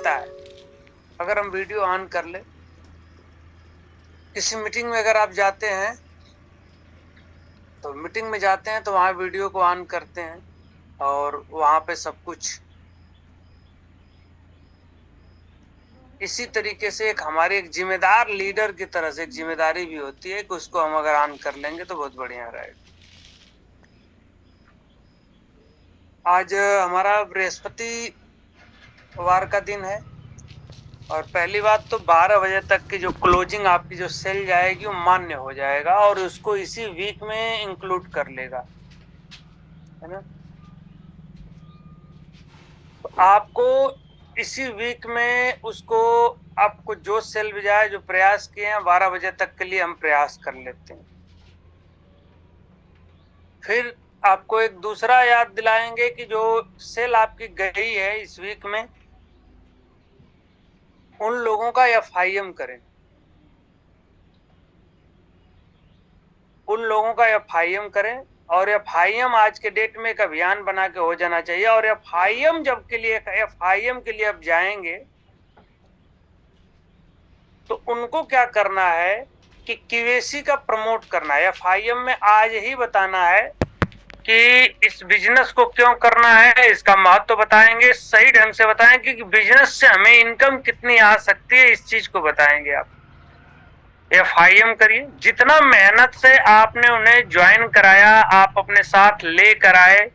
दिखता है। अगर हम वीडियो ऑन कर ले, किसी मीटिंग में अगर आप जाते हैं तो मीटिंग में जाते हैं तो वहां वीडियो को ऑन करते हैं और वहां पे सब कुछ इसी तरीके से एक हमारे एक जिम्मेदार लीडर की तरह से एक जिम्मेदारी भी होती है कि उसको हम अगर ऑन कर लेंगे तो बहुत बढ़िया रहेगा। आज हमारा बृहस्पतिवार का दिन है और पहली बात तो 12 बजे तक की जो क्लोजिंग आपकी जो सेल जाएगी वो मान्य हो जाएगा और उसको इसी वीक में इंक्लूड कर लेगा, है ना। तो आपको इसी वीक में उसको आपको जो सेल भी जाए, जो प्रयास किए हैं 12 बजे तक के लिए हम प्रयास कर लेते हैं। फिर आपको एक दूसरा याद दिलाएंगे कि जो सेल आपकी गई है इस वीक में, उन लोगों का एफआईएम करें, उन लोगों का एफआईएम करें। और एफआईएम आज के डेट में एक अभियान बना के हो जाना चाहिए। और एफआईएम के लिए अब जाएंगे तो उनको क्या करना है कि क्यूएसी का प्रमोट करना है। एफआईएम में आज ही बताना है कि इस बिजनेस को क्यों करना है, इसका महत्व बताएंगे, सही ढंग से बताएंगे कि बिजनेस से हमें इनकम कितनी आ सकती है, इस चीज को बताएंगे। आप एफआईएम करिए, जितना मेहनत से आपने उन्हें ज्वाइन कराया, आप अपने साथ लेकर आए,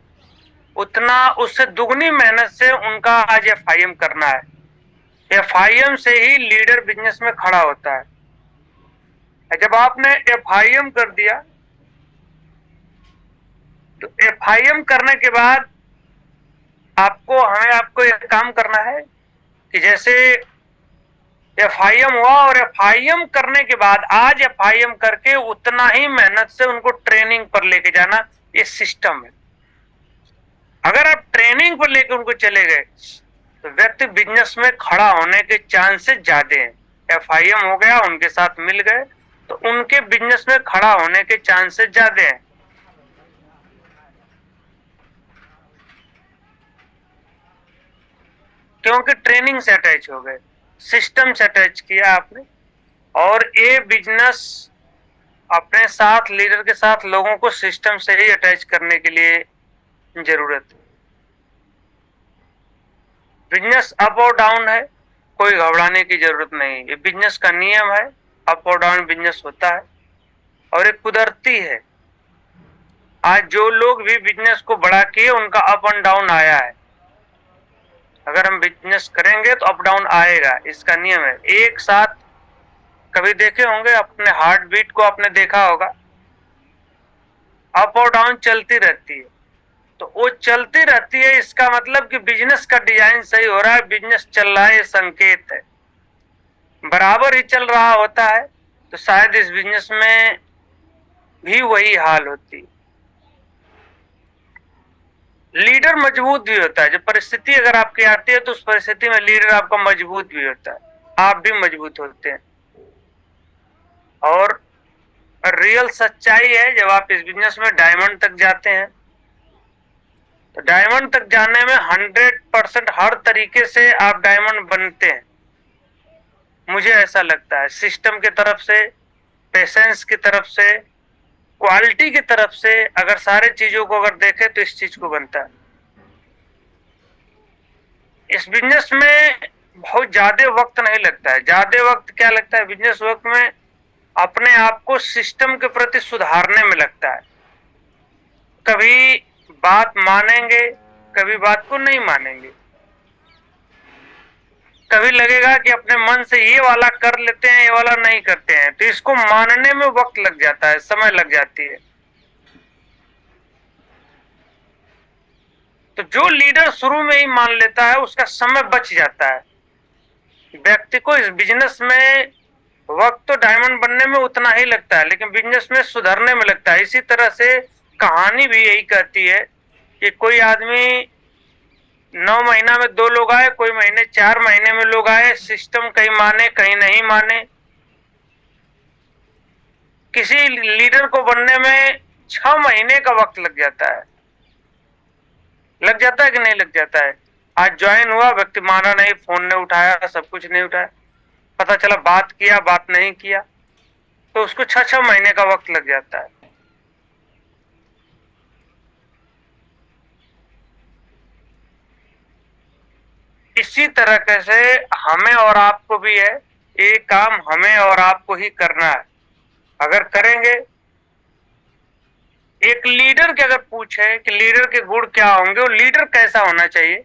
उतना उससे दुगनी मेहनत से उनका आज एफआईएम करना है। एफआईएम से ही लीडर बिजनेस में खड़ा होता है। जब आपने एफआईएम कर दिया तो एफआईएम करने के बाद आपको एक काम करना है कि जैसे एफआईएम हुआ और एफआईएम करने के बाद आज एफआईएम करके उतना ही मेहनत से उनको ट्रेनिंग पर लेके जाना, ये सिस्टम है। अगर आप ट्रेनिंग पर लेकर उनको चले गए तो व्यक्ति बिजनेस में खड़ा होने के चांसेस ज्यादा हैं। एफआईएम हो गया, उनके साथ मिल गए तो उनके बिजनेस में खड़ा होने के चांसेस ज्यादा हैं। क्योंकि ट्रेनिंग से अटैच हो गए, सिस्टम से अटैच किया आपने। और ये बिजनेस अपने साथ लीडर के साथ लोगों को सिस्टम से ही अटैच करने के लिए जरूरत है। बिजनेस अप और डाउन है, कोई घबराने की जरूरत नहीं। ये बिजनेस का नियम है, अप और डाउन बिजनेस होता है और एक कुदरती है। आज जो लोग भी बिजनेस को बढ़ा किए उनका अप एंड डाउन आया है। अगर हम बिजनेस करेंगे तो अप डाउन आएगा, इसका नियम है। एक साथ कभी देखे होंगे, अपने हार्ट बीट को आपने देखा होगा, अप और डाउन चलती रहती है। तो वो चलती रहती है, इसका मतलब कि बिजनेस का डिजाइन सही हो रहा है, बिजनेस चल रहा है, ये संकेत है। बराबर ही चल रहा होता है तो शायद इस बिजनेस में भी वही हाल होती है। लीडर मजबूत भी होता है। जब परिस्थिति अगर आपकी आती है तो उस परिस्थिति में लीडर आपका मजबूत भी होता है, आप भी मजबूत होते हैं। और रियल सच्चाई है, जब आप इस बिजनेस में डायमंड तक जाते हैं तो डायमंड तक जाने में 100% हर तरीके से आप डायमंड बनते हैं। मुझे ऐसा लगता है, सिस्टम की तरफ से, पेशेंस की तरफ से, क्वालिटी की तरफ से, अगर सारे चीजों को अगर देखें तो इस चीज को बनता है। इस बिजनेस में बहुत ज्यादा वक्त नहीं लगता है। ज्यादा वक्त क्या लगता है बिजनेस वक्त में? अपने आप को सिस्टम के प्रति सुधारने में लगता है। कभी बात मानेंगे, कभी बात को नहीं मानेंगे। कभी लगेगा कि अपने मन से ये वाला कर लेते हैं, ये वाला नहीं करते हैं, तो इसको मानने में वक्त लग जाता है, समय लग जाती है। तो जो लीडर शुरू में ही मान लेता है उसका समय बच जाता है। व्यक्ति को इस बिजनेस में वक्त तो डायमंड बनने में उतना ही लगता है, लेकिन बिजनेस में सुधरने में लगता है। इसी तरह से कहानी भी यही कहती है कि कोई आदमी 9 महीना में 2 लोग आए, कोई महीने 4 महीने में लोग आए। सिस्टम कहीं माने कहीं नहीं माने। किसी लीडर को बनने में 6 महीने का वक्त लग जाता है। लग जाता है कि नहीं लग जाता है? आज ज्वाइन हुआ, व्यक्ति माना नहीं, फोन नहीं उठाया, सब कुछ नहीं उठाया, पता चला बात किया, बात नहीं किया, तो उसको 6-6 महीने का वक्त लग जाता है। इसी तरह कैसे हमें और आपको भी है, ये काम हमें और आपको ही करना है। अगर करेंगे, एक लीडर के अगर पूछे कि लीडर के गुण क्या होंगे और लीडर कैसा होना चाहिए,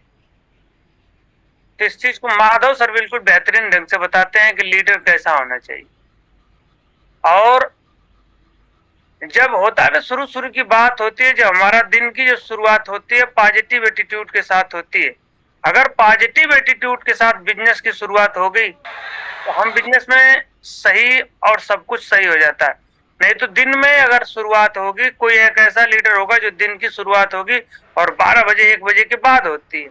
तो इस चीज को माधव सर बिल्कुल बेहतरीन ढंग से बताते हैं कि लीडर कैसा होना चाहिए। और जब होता है ना, शुरू शुरू की बात होती है, जब हमारा दिन की जो शुरुआत होती है पॉजिटिव एटीट्यूड के साथ होती है। अगर पॉजिटिव एटीट्यूड के साथ बिजनेस की शुरुआत हो गई तो हम बिजनेस में सही और सब कुछ सही हो जाता है। नहीं तो दिन में अगर शुरुआत होगी, कोई एक ऐसा लीडर होगा जो दिन की शुरुआत होगी और 12 बजे 1 बजे के बाद होती है,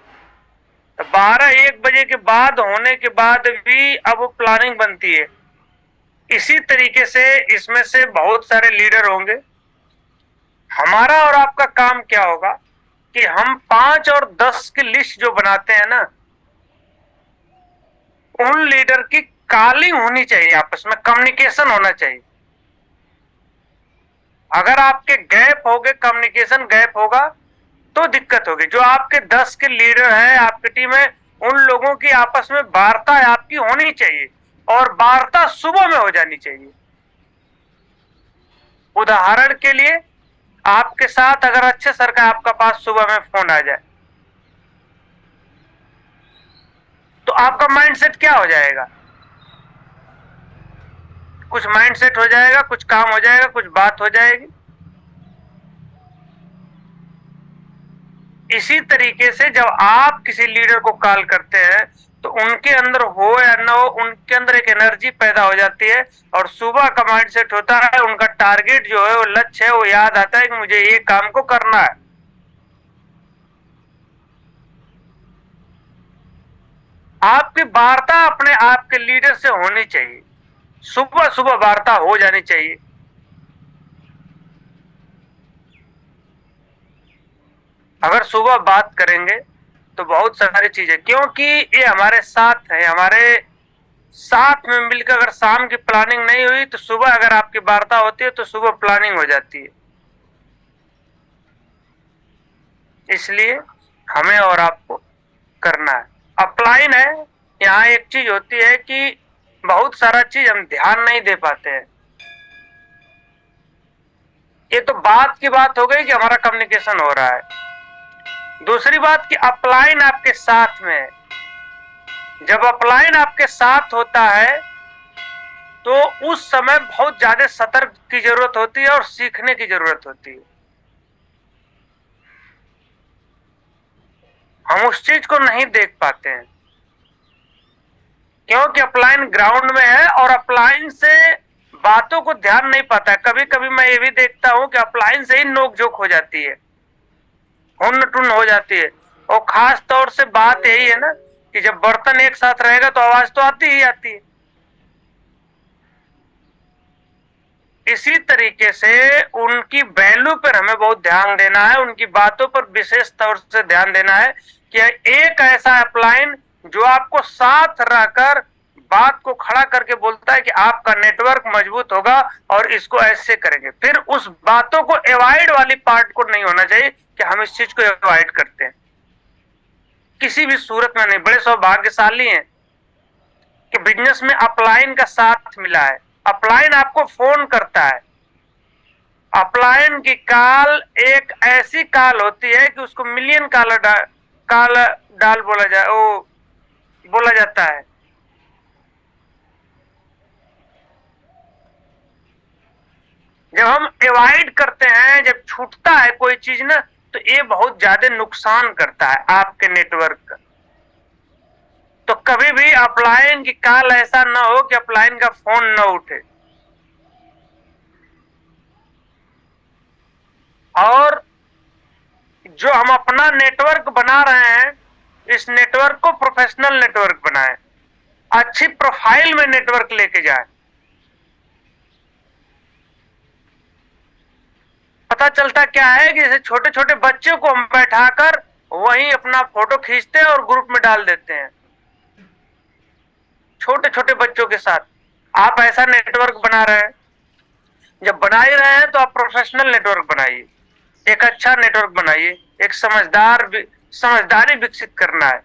तो 12-1 बजे के बाद होने के बाद भी अब वो प्लानिंग बनती है। इसी तरीके से इसमें से बहुत सारे लीडर होंगे। हमारा और आपका काम क्या होगा कि हम 5 और 10 की लिस्ट जो बनाते हैं ना, उन लीडर की कॉलिंग होनी चाहिए, आपस में कम्युनिकेशन होना चाहिए। अगर आपके गैप हो गए, कम्युनिकेशन गैप होगा तो दिक्कत होगी। जो आपके 10 के लीडर हैं आपकी टीम में, उन लोगों की आपस में वार्ता आपकी होनी चाहिए और वार्ता सुबह में हो जानी चाहिए। उदाहरण के लिए, आपके साथ अगर अच्छे सर का आपका पास सुबह में फोन आ जाए तो आपका माइंडसेट क्या हो जाएगा? कुछ माइंडसेट हो जाएगा, कुछ काम हो जाएगा, कुछ बात हो जाएगी। इसी तरीके से जब आप किसी लीडर को कॉल करते हैं तो उनके अंदर हो या ना हो, उनके अंदर एक एनर्जी पैदा हो जाती है और सुबह का माइंडसेट होता है, उनका टारगेट जो है, वो लक्ष्य है, वो याद आता है कि मुझे ये काम को करना है। आपकी वार्ता अपने आपके लीडर से होनी चाहिए, सुबह सुबह वार्ता हो जानी चाहिए। अगर सुबह बात करेंगे तो बहुत सारी चीजें, क्योंकि ये हमारे साथ है, हमारे साथ में मिलकर अगर शाम की प्लानिंग नहीं हुई तो सुबह अगर आपकी वार्ता होती है तो सुबह प्लानिंग हो जाती है। इसलिए हमें और आपको करना है। अपलाइन है, यहाँ एक चीज होती है कि बहुत सारा चीज हम ध्यान नहीं दे पाते हैं। ये तो बात की बात हो गई कि हमारा कम्युनिकेशन हो रहा है। दूसरी बात कि अपलाइन आपके साथ में है। जब अपलाइन आपके साथ होता है तो उस समय बहुत ज्यादा सतर्क की जरूरत होती है और सीखने की जरूरत होती है। हम उस चीज को नहीं देख पाते हैं क्योंकि अपलाइन ग्राउंड में है और अपलाइन से बातों को ध्यान नहीं पाता है। कभी कभी मैं ये भी देखता हूं कि अपलाइन से ही नोकझोंक हो जाती है, हुन टुन हो जाती है। और खास तौर से बात यही है ना कि जब बर्तन एक साथ रहेगा तो आवाज तो आती ही आती है। इसी तरीके से उनकी वैल्यू पर हमें बहुत ध्यान देना है, उनकी बातों पर विशेष तौर से ध्यान देना है कि एक ऐसा अपलाइन जो आपको साथ रहकर बात को खड़ा करके बोलता है कि आपका नेटवर्क मजबूत होगा और इसको ऐसे करेंगे। फिर उस बातों को अवॉइड वाली पार्ट को नहीं होना चाहिए कि हम इस चीज को अवॉइड करते हैं, किसी भी सूरत में नहीं। बड़े सौभाग्यशाली हैं कि बिजनेस में अपलाइन का साथ मिला है। अपलाइन आपको फोन करता है। अपलाइन की कॉल एक ऐसी कॉल होती है कि उसको मिलियन कॉल बोला जाता है। जब हम अवॉइड करते हैं, जब छूटता है कोई चीज ना, तो ये बहुत ज्यादा नुकसान करता है आपके नेटवर्क का। तो कभी भी अपलाइन की कॉल ऐसा ना हो कि अपलाइन का फोन ना उठे। और जो हम अपना नेटवर्क बना रहे हैं, इस नेटवर्क को प्रोफेशनल नेटवर्क बनाएं, अच्छी प्रोफाइल में नेटवर्क लेके जाएं। पता चलता क्या है कि जैसे छोटे छोटे बच्चों को हम बैठाकर वहीं अपना फोटो खींचते हैं और ग्रुप में डाल देते हैं, छोटे छोटे बच्चों के साथ। आप ऐसा नेटवर्क बना रहे हैं, जब बना ही रहे हैं तो आप प्रोफेशनल नेटवर्क बनाइए, एक अच्छा नेटवर्क बनाइए, एक समझदारी विकसित करना है।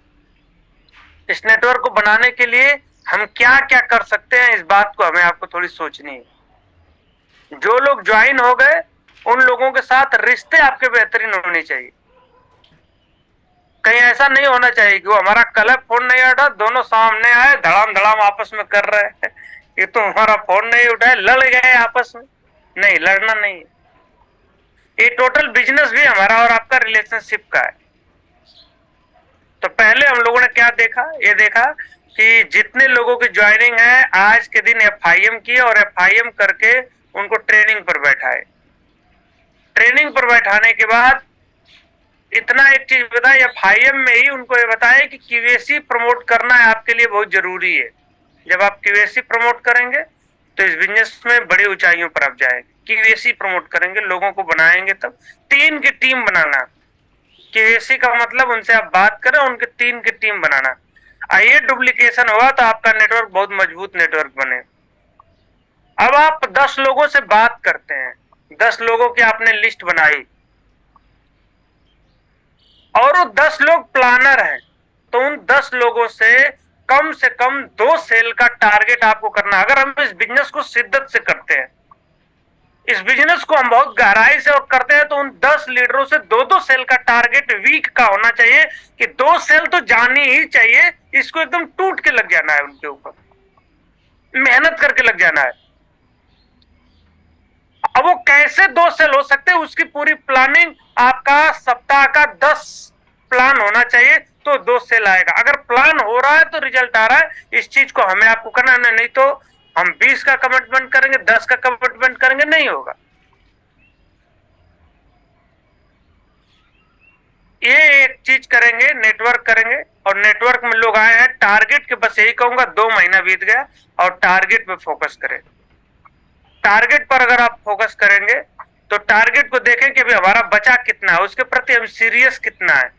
इस नेटवर्क को बनाने के लिए हम क्या क्या कर सकते हैं, इस बात को हमें आपको थोड़ी सोचनी है। जो लोग ज्वाइन हो गए उन लोगों के साथ रिश्ते आपके बेहतरीन होने चाहिए। कहीं ऐसा नहीं होना चाहिए कि वो हमारा कल फोन नहीं उठा, दोनों सामने आए धड़ाम धड़ाम आपस में कर रहे हैं, ये तो हमारा फोन नहीं उठाए, लड़ गए आपस में। नहीं, लड़ना नहीं है। ये टोटल बिजनेस भी हमारा और आपका रिलेशनशिप का है। तो पहले हम लोगों ने क्या देखा, ये देखा कि जितने लोगों की ज्वाइनिंग है आज के दिन FIM की, और FIM करके उनको ट्रेनिंग पर बैठाए। ट्रेनिंग पर बैठाने के बाद इतना एक चीज बताया, FIM में ही उनको ये बताया कि QAC प्रमोट करना है आपके लिए बहुत जरूरी है। जब आप QAC प्रमोट करेंगे तो इस बिजनेस में बड़ी ऊंचाइयों पर आप जाएंगे। QAC प्रमोट करेंगे, लोगों को बनाएंगे, तब 3 की टीम बनाना। QAC का मतलब उनसे आप बात करें, उनके 3 की टीम बनाना। ये डुप्लीकेशन हुआ तो आपका नेटवर्क बहुत मजबूत नेटवर्क बने। अब आप 10 लोगों से बात करते हैं, 10 लोगों की आपने लिस्ट बनाई और वो 10 लोग प्लानर हैं, तो उन 10 लोगों से कम 2 सेल का टारगेट आपको करना। अगर हम इस बिजनेस को शिद्दत से करते हैं, इस बिजनेस को हम बहुत गहराई से और करते हैं, तो उन 10 लीडरों से 2 सेल का टारगेट वीक का होना चाहिए कि 2 सेल तो जानी ही चाहिए, इसको एकदम टूट के लग जाना है, उनके ऊपर मेहनत करके लग जाना है। अब वो कैसे 2 सेल हो सकते हैं, उसकी पूरी प्लानिंग आपका सप्ताह का 10 प्लान होना चाहिए, तो 2 सेल आएगा। अगर प्लान हो रहा है तो रिजल्ट आ रहा है। इस चीज को हमें आपको करना है, नहीं तो हम 20 का कमिटमेंट करेंगे, 10 का कमिटमेंट करेंगे, नहीं होगा। ये एक चीज करेंगे, नेटवर्क करेंगे, और नेटवर्क में लोग आए हैं टारगेट के, बस यही कहूंगा 2 महीना बीत गया और टारगेट पे फोकस करें। टारगेट पर अगर आप फोकस करेंगे तो टारगेट को देखें कि अभी हमारा बचा कितना है, उसके प्रति हम सीरियस कितना है।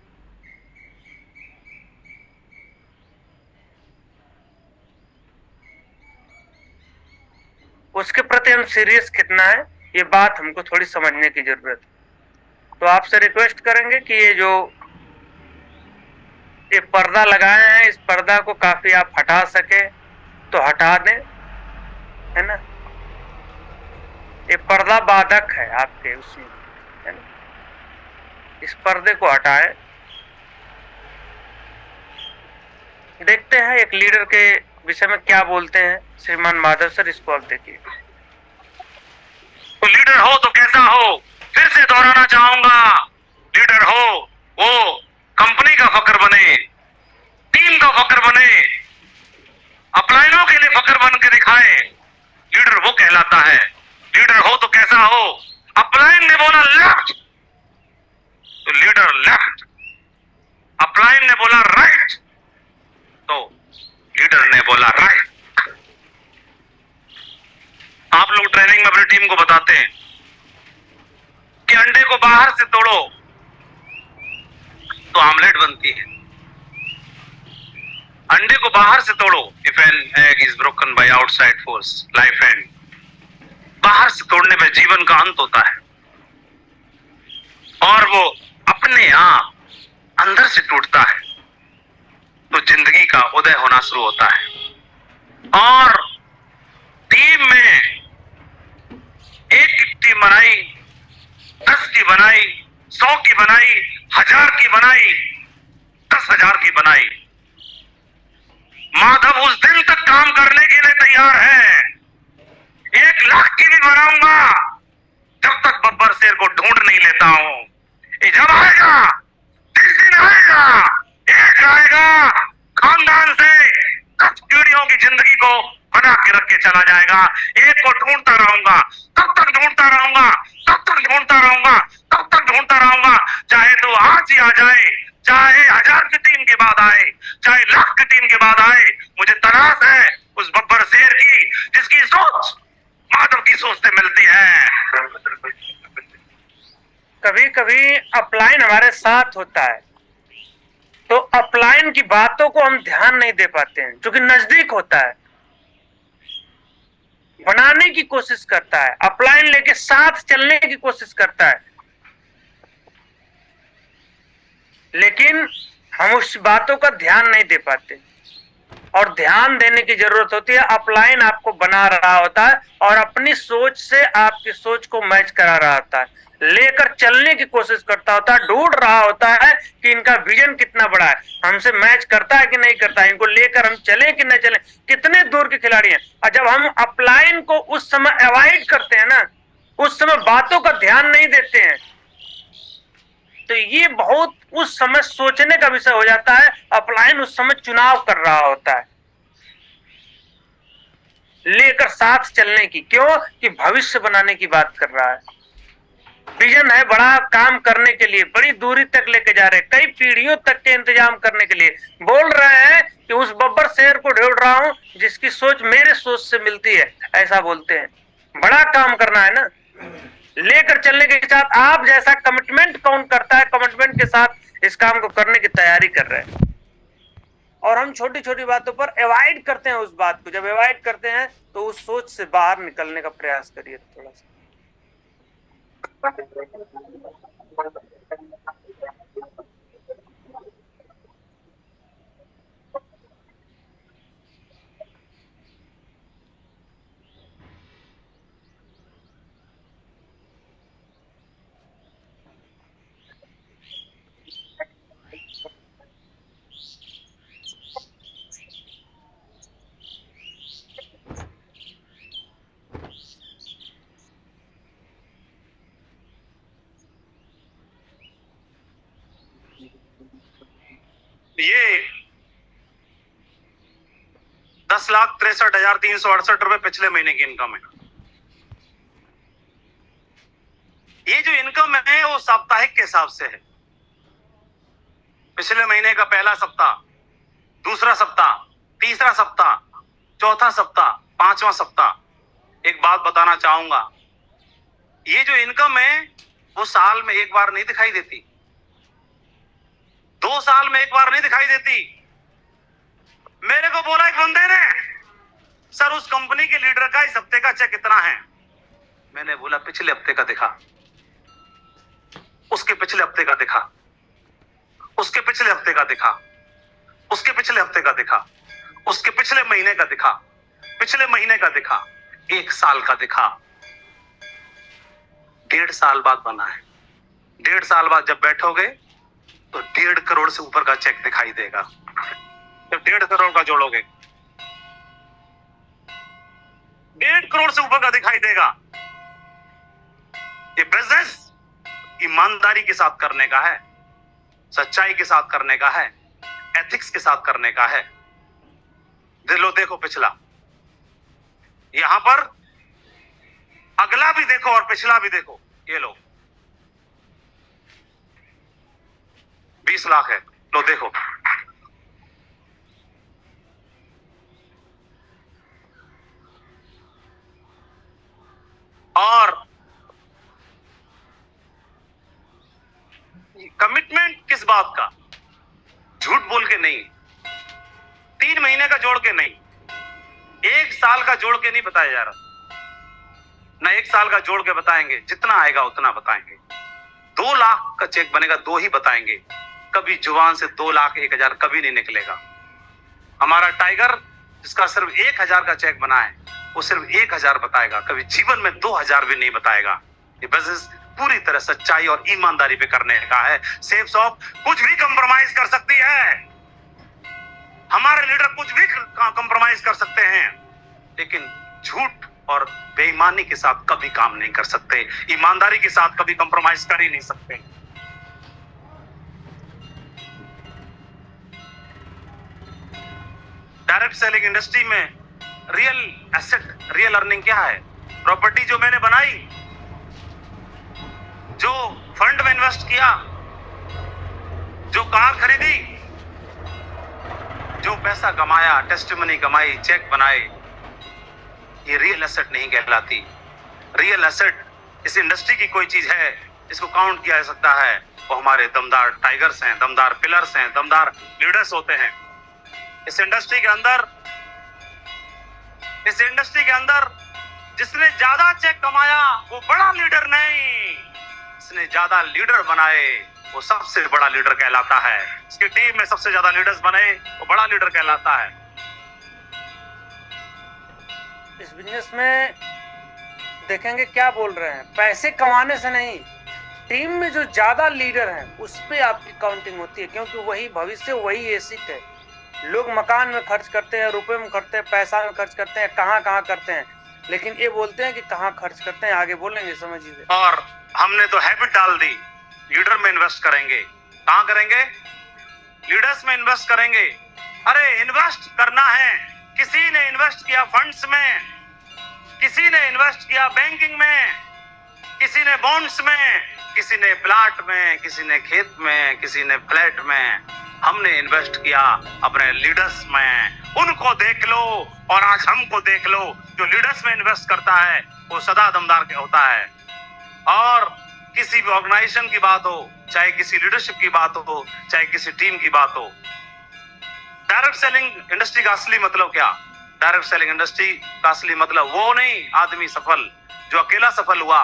उसके प्रति हम सीरियस कितना है, ये बात हमको थोड़ी समझने की जरूरत है। तो आपसे रिक्वेस्ट करेंगे कि ये पर्दा लगाए हैं, इस पर्दा को काफी आप हटा सके तो हटा दें, है ना। ये पर्दा बाधक है आपके उसमें, है ना। इस पर्दे को हटाएं। देखते हैं एक लीडर के विषय में क्या बोलते हैं श्रीमान माधव सर, इसको आप देखिए। तो लीडर हो तो कैसा हो, फिर से दोहराना चाहूंगा, लीडर हो वो कंपनी का फकर बने, टीम का फकर बने, अपलाइनों के लिए फकर बन के दिखाए, लीडर वो कहलाता है। लीडर हो तो कैसा हो, अपलाइन ने बोला लेफ्ट तो लीडर लेफ्ट, अपलाइन ने बोला राइट तो लीडर ने बोला राइट। आप लोग ट्रेनिंग में अपनी टीम को बताते हैं कि अंडे को बाहर से तोड़ो तो आमलेट बनती है, अंडे को बाहर से तोड़ो। If an egg is broken by outside force life and, बाहर से तोड़ने पे जीवन का अंत होता है, और वो अपने आप अंदर से टूटता है तो जिंदगी का उदय होना शुरू होता है। और टीम में एक की टीम बनाई, 10 की बनाई, 100 की बनाई, 1000 की बनाई, 10,000 की बनाई, माधव उस दिन तक काम करने के लिए तैयार है, 1 लाख की भी बनाऊंगा जब तक बब्बर शेर को ढूंढ नहीं लेता हूं। ये जब आएगा, जिस दिन आएगा, एक आएगा खानदान से 10 पीढ़ियों की जिंदगी को बना के रख के चला जाएगा। एक को ढूंढता रहूंगा, तब तक ढूंढता रहूंगा, तब तक ढूंढता रहूंगा, तब तक ढूंढता रहूंगा, चाहे तो आज ही आ जाए, चाहे 1000 की टीम के बाद आए, चाहे लाख की टीम के बाद आए। मुझे तलाश है उस बब्बर शेर की जिसकी सोच माधव की सोच से मिलती है। कभी कभी अपलाइन हमारे साथ होता है, तो अपलाइन की बातों को हम ध्यान नहीं दे पाते हैं, क्योंकि नजदीक होता है, बनाने की कोशिश करता है, अपलाइन लेके साथ चलने की कोशिश करता है, लेकिन हम उस बातों का ध्यान नहीं दे पाते। और ध्यान देने की जरूरत होती है। अपलाइन आपको बना रहा होता है और अपनी सोच से आपकी सोच को मैच करा रहा होता है, लेकर चलने की कोशिश करता होता है, ढूंढ रहा होता है कि इनका विजन कितना बड़ा है, हमसे मैच करता है कि नहीं करता है, इनको लेकर हम चले कि नहीं चले, कितने दूर के खिलाड़ी हैं। और जब हम अपलाइन को उस समय अवॉइड करते हैं ना, उस समय बातों का ध्यान नहीं देते हैं, तो ये बहुत उस समय सोचने का विषय हो जाता है। अपलाइन उस समय चुनाव कर रहा होता है, लेकर साथ चलने की, क्यों कि भविष्य बनाने की बात कर रहा है। विजन है बड़ा काम करने के लिए, बड़ी दूरी तक लेके जा रहे हैं, कई पीढ़ियों तक के इंतजाम करने के लिए। बोल रहे हैं कि उस बब्बर शेर को ढूंढ रहा हूं जिसकी सोच मेरे सोच से मिलती है, ऐसा बोलते हैं। बड़ा काम करना है ना, लेकर चलने के साथ आप जैसा कमिटमेंट कौन करता है, कमिटमेंट के साथ इस काम को करने की तैयारी कर रहे हैं। और हम छोटी छोटी बातों पर अवॉइड करते हैं उस बात को। जब अवॉइड करते हैं तो उस सोच से बाहर निकलने का प्रयास करिए थोड़ा सा। ये 10,63,368 रुपए पिछले महीने की इनकम है। ये जो इनकम है वो साप्ताहिक के हिसाब से है। पिछले महीने का पहला सप्ताह, दूसरा सप्ताह, तीसरा सप्ताह, चौथा सप्ताह, पांचवा सप्ताह। एक बात बताना चाहूंगा, ये जो इनकम है वो साल में एक बार नहीं दिखाई देती, 2 साल में एक बार नहीं दिखाई देती। मेरे को बोला एक बंदे ने, सर उस कंपनी के लीडर का इस हफ्ते का चेक कितना है? मैंने बोला पिछले हफ्ते का दिखा, उसके पिछले हफ्ते का दिखा, उसके पिछले हफ्ते का दिखा, उसके पिछले हफ्ते का दिखा, उसके पिछले महीने का दिखा, पिछले महीने का दिखा, 1 साल का दिखा। 1.5 साल बाद बना है। 1.5 साल बाद जब बैठोगे तो 1.5 करोड़ से ऊपर का चेक दिखाई देगा। जब 1.5 करोड़ का जोड़ोगे, 1.5 करोड़ से ऊपर का दिखाई देगा। ये बिजनेस ईमानदारी के साथ करने का है, सच्चाई के साथ करने का है, एथिक्स के साथ करने का है। दिलो देखो पिछला, यहां पर अगला भी देखो और पिछला भी देखो। ये लो 20 लाख है, लो देखो। और कमिटमेंट किस बात का? झूठ बोल के नहीं, 3 महीने का जोड़ के नहीं, 1 साल का जोड़ के नहीं बताया जा रहा। ना 1 साल का जोड़ के बताएंगे, जितना आएगा उतना बताएंगे। 2 लाख का चेक बनेगा, 2 ही बताएंगे। कभी जुबान से 2 लाख 1,000 कभी नहीं निकलेगा। हमारा टाइगर जिसका सिर्फ 1,000 का चेक बना है, वो सिर्फ 1,000 बताएगा, कभी जीवन में 2,000 भी नहीं बताएगा। ये बिजनेस पूरी तरह सच्चाई और ईमानदारी पे करने का है। सेफ शॉप कुछ भी कंप्रोमाइज कर सकती है, हमारे लीडर कुछ भी कंप्रोमाइज कर सकते हैं, लेकिन झूठ और बेईमानी के साथ कभी काम नहीं कर सकते, ईमानदारी के साथ कभी कंप्रोमाइज कर ही नहीं सकते। डायरेक्ट सेलिंग इंडस्ट्री में रियल एसेट, रियल अर्निंग क्या है? प्रॉपर्टी जो मैंने बनाई, जो फंड में इन्वेस्ट किया, जो कार खरीदी, जो पैसा कमाया, टेस्टिमनी कमाई, चेक बनाए, ये रियल एसेट नहीं कहलाती। रियल एसेट इस इंडस्ट्री की कोई चीज है इसको काउंट किया जा सकता है, वो हमारे दमदार टाइगर्स हैं, दमदार पिलर्स हैं, दमदार लीडर्स होते हैं। इस इंडस्ट्री के अंदर जिसने ज्यादा चेक कमाया वो बड़ा लीडर नहीं, जिसने ज्यादा लीडर बनाए वो सबसे बड़ा लीडर कहलाता है। इसकी टीम में सबसे ज्यादा लीडर्स बने वो बड़ा लीडर कहलाता है। इस बिजनेस में देखेंगे क्या बोल रहे हैं, पैसे कमाने से नहीं, टीम में जो ज्यादा लीडर हैं उस पे आपकी काउंटिंग होती है, क्योंकि वही भविष्य, वही एसेट है। लोग मकान में खर्च करते हैं, रुपए में करते हैं, पैसा में खर्च करते हैं, कहाँ कहाँ करते हैं, लेकिन ये बोलते हैं कि कहाँ खर्च करते हैं, आगे बोलेंगे, समझिए। और हमने तो हैबिट डाल दी, लीडर में इन्वेस्ट करेंगे। कहाँ करेंगे? लीडर्स में इन्वेस्ट करेंगे। अरे इन्वेस्ट करना है, किसी ने इन्वेस्ट किया फंड्स में, किसी ने इन्वेस्ट किया बैंकिंग में, किसी ने बॉन्ड्स में, किसी ने प्लाट में, किसी ने खेत में, किसी ने फ्लैट में। हमने इन्वेस्ट किया अपने लीडर्स में। उनको देख लो और आज हमको देख लो। जो लीडर्स में इन्वेस्ट करता है वो सदा दमदार होता है। और किसी भी ऑर्गेनाइजेशन की बात हो, चाहे किसी लीडरशिप की बात हो, चाहे किसी टीम की बात हो, डायरेक्ट सेलिंग इंडस्ट्री का असली मतलब क्या? डायरेक्ट सेलिंग इंडस्ट्री का असली मतलब वो नहीं आदमी सफल जो अकेला सफल हुआ,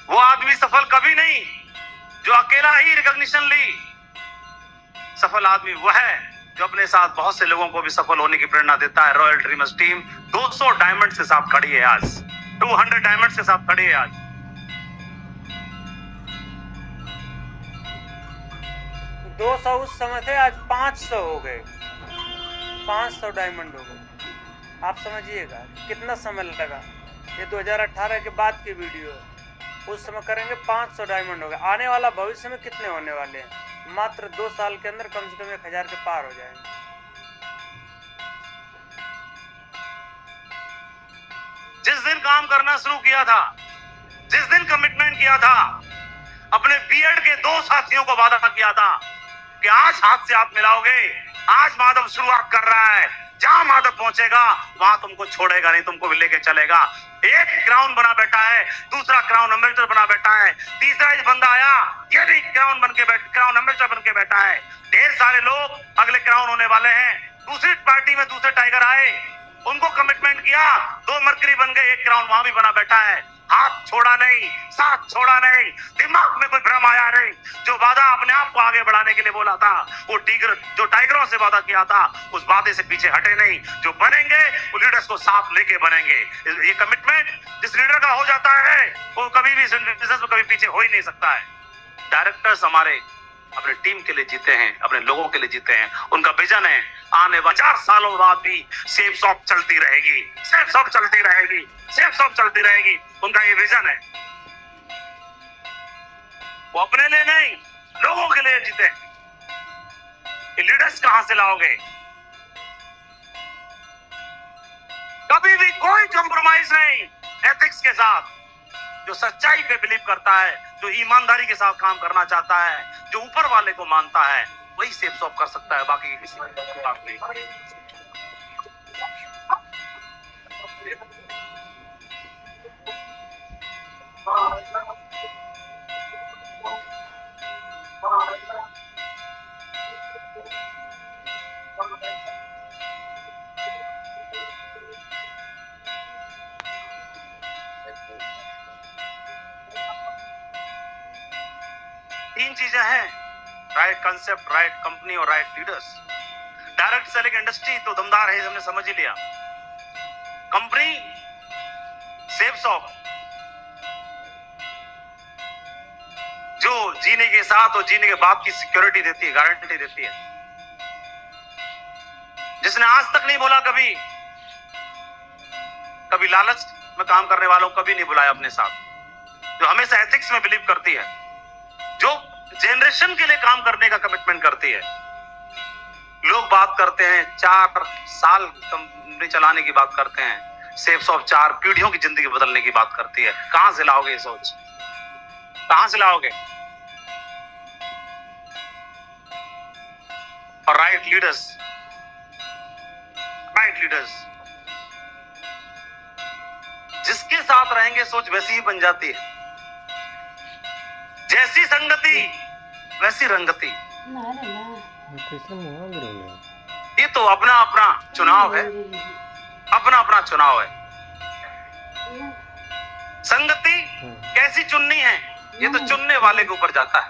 वो आदमी सफल कभी नहीं जो अकेला ही रिकॉग्निशन ली। सफल आदमी वो है जो अपने साथ बहुत से लोगों को भी सफल होने की प्रेरणा देता है। रॉयल ड्रीमर्स टीम 200 डायमंड के साथ खड़ी है आज, 200 डायमंड के साथ खड़ी है आज। दो 200 उस समय थे, आज 500 हो गए, 500 डायमंड हो गए। आप समझिएगा कितना समय लगा। ये 2018 के बाद की वीडियो है, उस समय करेंगे 500 डायमंड हो गए। आने वाला भविष्य में कितने होने वाले हैं? मात्र 2 साल के अंदर कम से कम 1000 के पार हो जाएंगे। जिस दिन काम करना शुरू किया था, जिस दिन कमिटमेंट किया था, अपने बीएड के 2 साथियों को वादा किया था कि आज हाथ से हाथ मिलाओगे। आज माधव शुरुआत कर रहा है, जहां माधव पहुंचेगा वहां तुमको छोड़ेगा नहीं, तुमको भी लेके चलेगा। एक क्राउन बना बैठा है, दूसरा क्राउन एम्बेसडर बना बैठा है, तीसरा इस बंदा आया ये भी क्राउन एम्बेसडर बन के बैठा है। ढेर सारे लोग अगले क्राउन होने वाले हैं। दूसरी पार्टी में दूसरे टाइगर आए, उनको कमिटमेंट किया, 2 मरकरी बन गए, 1 क्राउन वहां भी बना बैठा है। हाथ छोड़ा नहीं, साथ छोड़ा नहीं, दिमाग में कोई भ्रम आया नहीं। जो वादा अपने आप को आगे बढ़ाने के लिए बोला था, वो जो टाइगरों से वादा किया था, उस वादे से पीछे हटे नहीं। जो बनेंगे वो लीडर्स को साथ लेके बनेंगे। ये कमिटमेंट जिस लीडर का हो जाता है वो कभी भी बिजनेस में कभी पीछे हो ही नहीं सकता है। डायरेक्टर्स हमारे अपने टीम के लिए जीते हैं, अपने लोगों के लिए जीते हैं। उनका विजन है आने 50 सालों बाद भी सेफ शॉप चलती रहेगी, सेफ शॉप चलती रहेगी, सेफ शॉप चलती रहेगी। उनका ये विजन है। वो अपने लिए नहीं, लोगों के लिए जीते। ये लीडर्स कहां से लाओगे? कभी भी कोई कॉम्प्रोमाइज नहीं एथिक्स के साथ। जो सच्चाई पे बिलीव करता है, जो ईमानदारी के साथ काम करना चाहता है, जो ऊपर वाले को मानता है, वही सेफ शॉप कर सकता है, बाकी किसी की बात नहीं। तीन चीजें हैं, राइट कंसेप्ट, राइट कंपनी और right leaders. Direct selling industry तो दमदार है, हमने समझ ही लिया। कंपनी सेफ शॉप जो जीने के साथ और जीने के बाद की सिक्योरिटी देती है, गारंटी देती है। जिसने आज तक नहीं बोला कभी लालच में काम करने वालों को कभी नहीं बुलाया अपने साथ, जो हमेशा एथिक्स में बिलीव करती है, जो जनरेशन के लिए काम करने का कमिटमेंट करती है। लोग बात करते हैं 4 साल कंपनी चलाने की बात करते हैं, सेफ शॉप 4 पीढ़ियों की जिंदगी बदलने की बात करती है। कहां से लाओगे ये सोच? कहां से लाओगे? और राइट लीडर्स जिसके साथ रहेंगे सोच वैसी ही बन जाती है। जैसी संगति वैसी रंगति। ये तो अपना अपना चुनाव है, अपना अपना चुनाव है। संगति कैसी चुननी है ये तो चुनने वाले के ऊपर जाता है।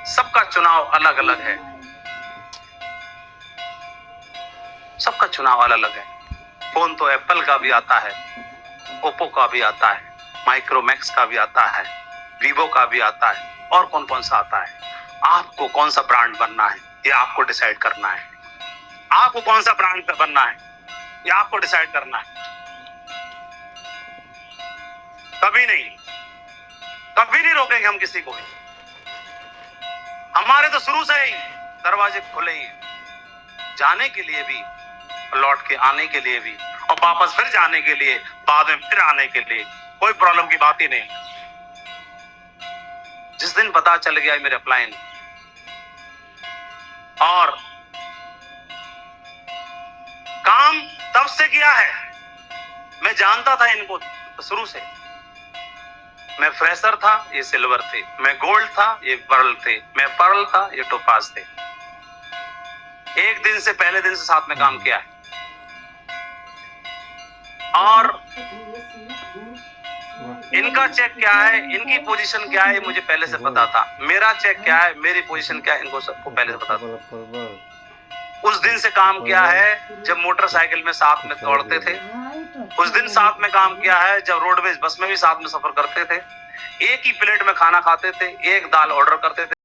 सबका चुनाव अलग अलग है, सबका चुनाव अलग अलग है। फोन तो एप्पल का भी आता है, ओप्पो का भी आता है, माइक्रोमैक्स का भी आता है, वीवो का भी आता है, और कौन कौन सा आता है। आपको कौन सा ब्रांड बनना है ये आपको डिसाइड करना है। आपको कौन सा ब्रांड बनना है ये आपको डिसाइड करना है। कभी नहीं रोकेंगे हम किसी को भी। हमारे तो शुरू से ही दरवाजे खुले ही हैं, जाने के लिए भी, लौट के आने के लिए भी, और वापस फिर जाने के लिए, बाद में फिर आने के लिए। कोई प्रॉब्लम की बात ही नहीं। जिस दिन पता चल गया मेरे अपलाइन, और काम तब से किया है, मैं जानता था इनको शुरू से। मैं फ्रेशर था, ये सिल्वर थे। मैं गोल्ड था, ये पर्ल थे। मैं पर्ल था, ये टोपाज थे। एक दिन से, पहले दिन से साथ में काम किया है। और इनका चेक क्या है, इनकी पोजीशन क्या है, मुझे पहले से पता था। मेरा चेक क्या है, मेरी पोजीशन क्या है, इनको सबको पहले से पता था। उस दिन से काम किया है जब मोटरसाइकिल में साथ में दौड़ते थे। उस दिन साथ में काम किया है जब रोडवेज बस में भी साथ में सफर करते थे। एक ही प्लेट में खाना खाते थे, एक दाल ऑर्डर करते थे।